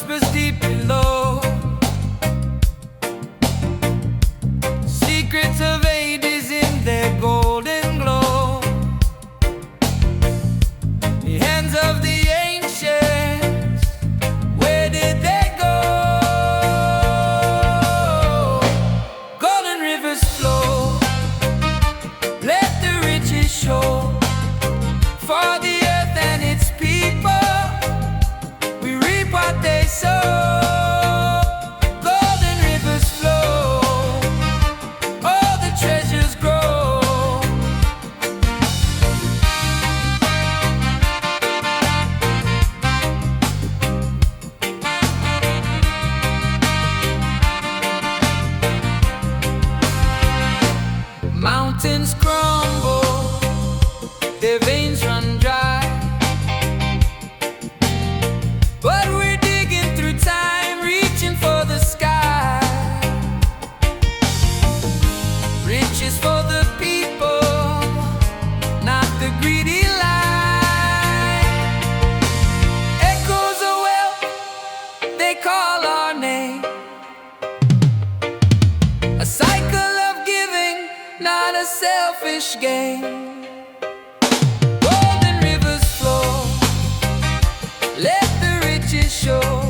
whispers deep below. Secrets of ages in their golden glow. The hands of the ancients, where did they go? Golden rivers flow, let the riches show. For the earth and its people, we reap what they sow. Golden rivers flow, all the treasures grow. Mountains crumble, their veins run dry, but we're digging through time, reaching for the sky. Riches for the people, not the greedy line. Echoes of wealth, they call our name. A cycle of giving, not a selfish gain. Golden rivers flow, let the riches show.